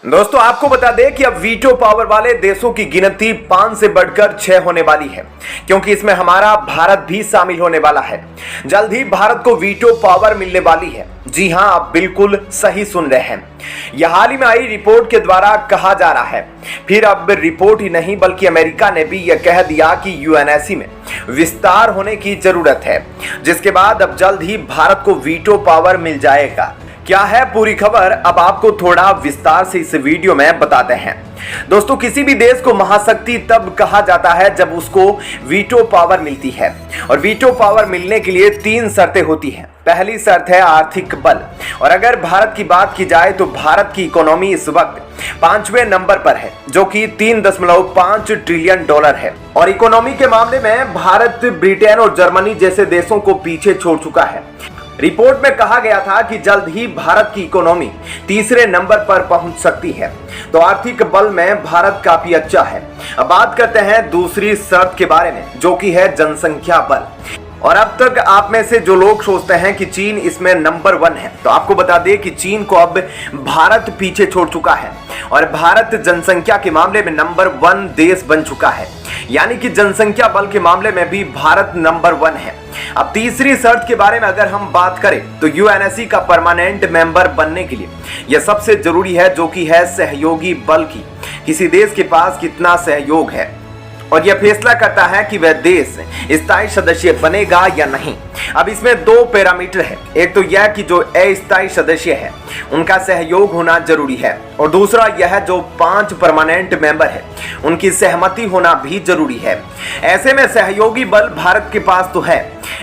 दोस्तों आपको बता दें कि अब वीटो पावर वाले देशों की गिनती 5 से बढ़कर 6 होने वाली है, क्योंकि इसमें हमारा भारत भी शामिल होने वाला है। जल्द ही भारत को वीटो पावर मिलने वाली है। जी हां, आप बिल्कुल सही सुन रहे हैं। यह हाल ही में आई रिपोर्ट के द्वारा कहा जा रहा है। फिर अब रिपोर्ट ही नहीं बल्कि अमेरिका ने भी यह कह दिया कि यूएनएससी में विस्तार होने की जरूरत है, जिसके बाद अब जल्द ही भारत को वीटो पावर मिल जाएगा। क्या है पूरी खबर, अब आपको थोड़ा विस्तार से इस वीडियो में बताते हैं। दोस्तों, किसी भी देश को महाशक्ति तब कहा जाता है जब उसको वीटो पावर मिलती है, और वीटो पावर मिलने के लिए 3 शर्तें होती हैं। पहली शर्त है आर्थिक बल, और अगर भारत की बात की जाए तो भारत की इकोनॉमी इस वक्त 5वें नंबर पर है, जो कि $3.5 ट्रिलियन है। और इकोनॉमी के मामले में भारत ब्रिटेन और जर्मनी जैसे देशों को पीछे छोड़ चुका है। रिपोर्ट में कहा गया था कि जल्द ही भारत की इकोनॉमी तीसरे नंबर पर पहुंच सकती है, तो आर्थिक बल में भारत काफी अच्छा है। अब बात करते हैं दूसरी शर्त के बारे में, जो कि है जनसंख्या बल। और अब तक आप में से जो लोग सोचते हैं कि चीन इसमें नंबर 1 है, तो आपको बता दें कि चीन को अब भारत पीछे छोड़ चुका है, और भारत जनसंख्या के मामले में नंबर 1 देश बन चुका है। यानी कि जनसंख्या बल के मामले में भी भारत नंबर 1 है। अब तीसरी शर्त के बारे में अगर हम बात करें तो यूएनएससी का परमानेंट मेंबर बनने के लिए यह सबसे जरूरी है, जो कि है सहयोगी बल की। किसी देश के पास कितना सहयोग है, और यह फैसला करता है कि वह देश स्थायी सदस्य बनेगा या नहीं। अब इसमें 2 पैरामीटर है। एक तो यह कि जो अस्थायी सदस्य है उनका सहयोग होना जरूरी है, और दूसरा यह जो 5 परमानेंट मेंबर है उनकी सहमति होना भी जरूरी है। ऐसे में सहयोगी बल भारत के पास तो है,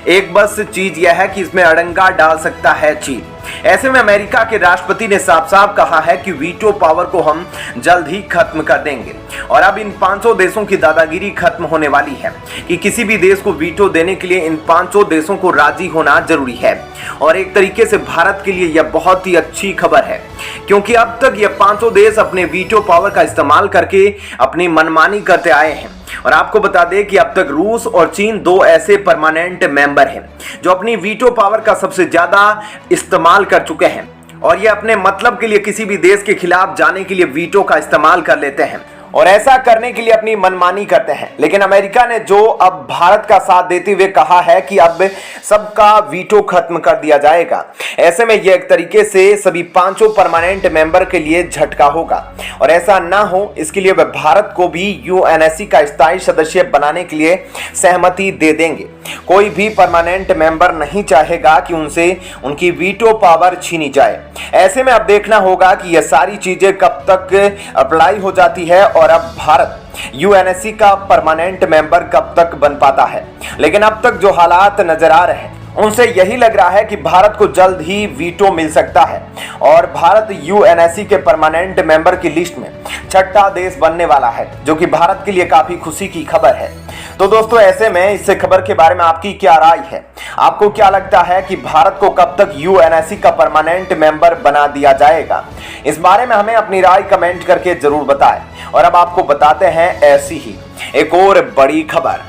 एक बस चीज यह है कि इसमें अड़ंगा डाल सकता है चीन। ऐसे में अमेरिका के राष्ट्रपति ने साफ साफ कहा है कि वीटो पावर को हम जल्द ही खत्म कर देंगे, और अब इन 500 देशों की दादागिरी खत्म होने वाली है कि किसी भी देश को वीटो देने के लिए इन 500 देशों को राजी होना जरूरी है। और एक तरीके से भारत के लिए यह बहुत ही अच्छी खबर है, क्योंकि अब तक ये 500 देश अपने वीटो पावर का इस्तेमाल करके अपनी मनमानी करते आए हैं। और आपको बता दें कि अब तक रूस और चीन 2 ऐसे परमानेंट मेंबर हैं जो अपनी वीटो पावर का सबसे ज्यादा इस्तेमाल कर चुके हैं, और ये अपने मतलब के लिए किसी भी देश के खिलाफ जाने के लिए वीटो का इस्तेमाल कर लेते हैं, और ऐसा करने के लिए अपनी मनमानी करते हैं। लेकिन अमेरिका ने जो अब भारत का साथ देते हुए कहा है कि अब सबका वीटो खत्म कर दिया जाएगा, ऐसे में यह एक तरीके से सभी 500 परमानेंट मेंबर के लिए झटका होगा, और ऐसा ना हो इसके लिए वह भारत को भी यूएनएससी का स्थायी सदस्य बनाने के लिए सहमति दे देंगे। कोई भी परमानेंट मेंबर नहीं चाहेगा कि उनसे उनकी वीटो पावर छीनी जाए। ऐसे में अब देखना होगा कि यह सारी चीजें कब तक अप्लाई हो जाती है, और अब भारत यूएनएससी का परमानेंट मेंबर कब तक बन पाता है। लेकिन अब तक जो हालात नजर आ रहे हैं उनसे यही लग रहा है कि भारत को जल्द ही वीटो मिल सकता है, और भारत यूएनएससी के परमानेंट मेंबर की लिस्ट में 6ठा देश बनने वाला है, जो कि भारत के लिए काफी खुशी की खबर है। तो दोस्तों, ऐसे में इस खबर के बारे में आपकी क्या राय है? आपको क्या लगता है कि भारत को कब तक यूएनएससी का परमानेंट मेंबर बना दिया जाएगा? इस बारे में हमें अपनी राय कमेंट करके जरूर बताएं। और अब आपको बताते हैं ऐसी ही एक और बड़ी खबर।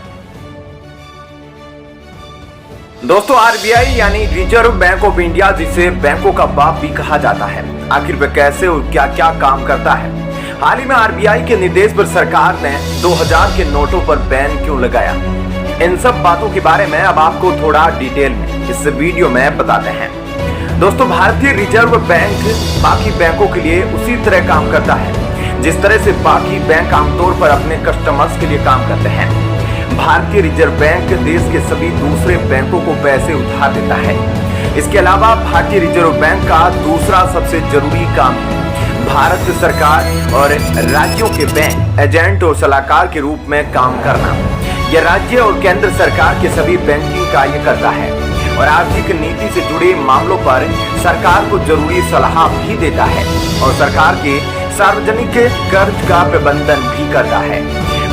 दोस्तों, आरबीआई यानी रिजर्व बैंक ऑफ इंडिया, जिसे बैंकों का बाप भी कहा जाता है, आखिर वह कैसे और क्या क्या काम करता है? हाल ही में आरबीआई के निर्देश पर सरकार ने 2000 के नोटों पर बैन क्यों लगाया? इन सब बातों के बारे में अब आपको थोड़ा डिटेल में इस वीडियो में बताते हैं। दोस्तों, भारतीय रिजर्व बैंक बाकी बैंकों के लिए उसी तरह काम करता है जिस तरह से बाकी बैंक आमतौर पर अपने कस्टमर्स के लिए काम करते हैं। भारतीय रिजर्व बैंक देश के सभी दूसरे बैंकों को पैसे उधार देता है। इसके अलावा भारतीय रिजर्व बैंक का दूसरा सबसे जरूरी काम है भारत सरकार और राज्यों के बैंक एजेंट और सलाहकार के रूप में काम करना। यह राज्य और केंद्र सरकार के सभी बैंकिंग कार्य करता है, और आर्थिक नीति से जुड़े मामलों पर सरकार को जरूरी सलाह भी देता है, और सरकार के सार्वजनिक कर्ज का प्रबंधन भी करता है।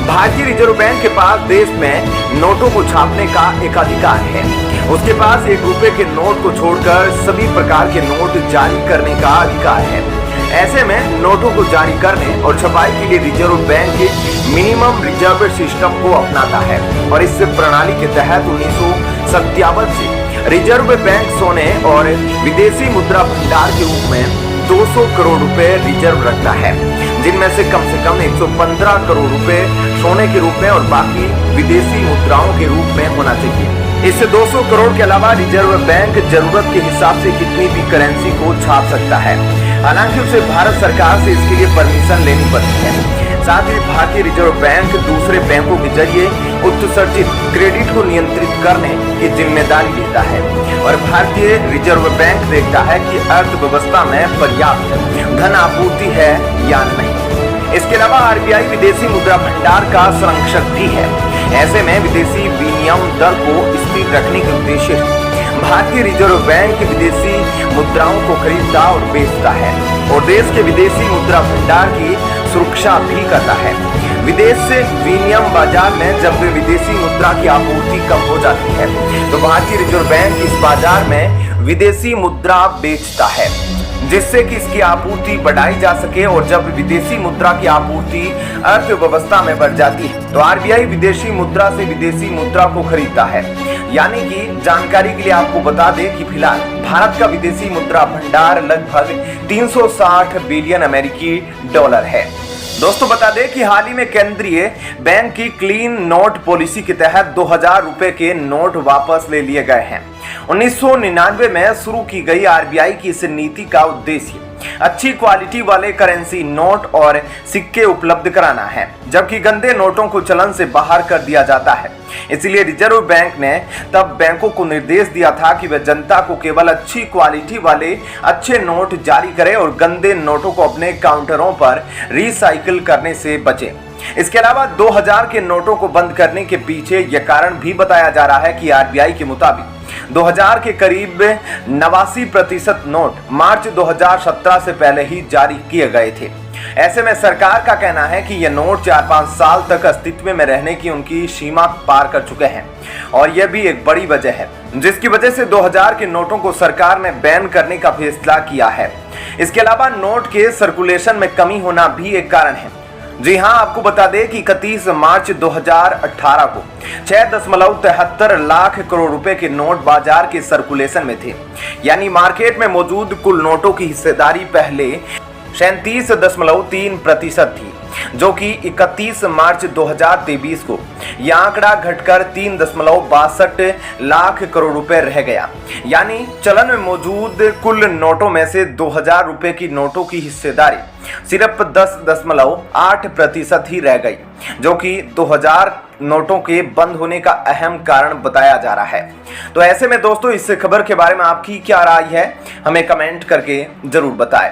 भारतीय रिजर्व बैंक के पास देश में नोटों को छापने का एक अधिकार है। उसके पास 1 रुपए के नोट को छोड़कर सभी प्रकार के नोट जारी करने का अधिकार है। ऐसे में नोटों को जारी करने और छपाई के लिए reserve bank minimum reserve system को अपनाता है, और इस प्रणाली के तहत 1957 से रिजर्व बैंक सोने और विदेशी मुद्रा भंडार के रूप में 200 करोड़ रुपए रिजर्व रखता है, जिनमें से कम 115 करोड़ रुपए सोने के रूप में और बाकी विदेशी मुद्राओं के रूप में होना चाहिए। इससे 200 करोड़ के अलावा रिजर्व बैंक जरूरत के हिसाब से कितनी भी करेंसी को छाप सकता है। हालांकि उसे भारत सरकार से इसके लिए परमिशन लेनी पड़ती है। साथ ही भारतीय रिजर्व बैंक दूसरे बैंकों के जरिए उत्सर्जित क्रेडिट को नियंत्रित करने की जिम्मेदारी लेता है और भारतीय रिजर्व बैंक देखता है कि अर्थव्यवस्था में पर्याप्त धन आपूर्ति है या नहीं। इसके अलावा आरबीआई विदेशी मुद्रा भंडार का संरक्षक भी है। ऐसे में विदेशी विनिमय दर को स्थिर रखने के उद्देश्य से भारतीय रिजर्व बैंक विदेशी मुद्राओं को खरीदता और बेचता है और देश के विदेशी मुद्रा भंडार की सुरक्षा भी करता है। विदेश से विनिमय बाजार में जब विदेशी मुद्रा की आपूर्ति कम हो जाती है तो भारतीय रिजर्व बैंक इस बाजार में विदेशी मुद्रा बेचता है, जिससे कि इसकी आपूर्ति बढ़ाई जा सके। और जब विदेशी मुद्रा की आपूर्ति अर्थव्यवस्था में बढ़ जाती है तो आरबीआई विदेशी मुद्रा से विदेशी मुद्रा को खरीदता है। यानी कि जानकारी के लिए आपको बता दें कि फिलहाल भारत का विदेशी मुद्रा भंडार लगभग 360 बिलियन अमेरिकी डॉलर है। दोस्तों बता दें कि हाल ही में केंद्रीय बैंक की क्लीन नोट पॉलिसी के तहत 2000 रुपए के नोट वापस ले लिए गए हैं। 1999 में शुरू की गई आरबीआई की इस नीति का उद्देश्य अच्छी क्वालिटी वाले करेंसी नोट और सिक्के उपलब्ध कराना है, जबकि गंदे नोटों को चलन से बाहर कर दिया जाता है। इसलिए रिजर्व बैंक ने तब बैंकों को निर्देश दिया था कि वे जनता को केवल अच्छी क्वालिटी वाले अच्छे नोट जारी करें और गंदे नोटों को अपने काउंटरों पर रिसाइकिल करने से बचें। इसके अलावा 2000 के नोटों को बंद करने के पीछे यह कारण भी बताया जा रहा है कि आरबीआई के मुताबिक 2000 के करीब 89% नोट मार्च 2017 से पहले ही जारी किए गए थे। ऐसे में सरकार का कहना है कि ये नोट 4-5 साल तक अस्तित्व में रहने की उनकी सीमा पार कर चुके हैं और यह भी एक बड़ी वजह है जिसकी वजह से 2000 के नोटों को सरकार ने बैन करने का फैसला किया है। इसके अलावा नोट के सर्कुलेशन में कमी होना भी एक कारण है। जी हां, आपको बता दें कि 31 मार्च 2018 को 6.73 लाख करोड़ रुपए के नोट बाजार के सर्कुलेशन में थे। यानी मार्केट में मौजूद कुल नोटों की हिस्सेदारी पहले 37.3% थी, जो कि 31 मार्च 2023 को यह आंकड़ा घटकर 3.62 लाख करोड़ रुपए रह गया। यानी चलन में मौजूद कुल नोटों में से 2000 रुपए की नोटों की हिस्सेदारी सिर्फ 10.8% ही रह गई, जो कि 2000 नोटों के बंद होने का अहम कारण बताया जा रहा है। तो ऐसे में दोस्तों इस खबर के बारे में आपकी क्या राय है, हमें कमेंट करके जरूर बताएं।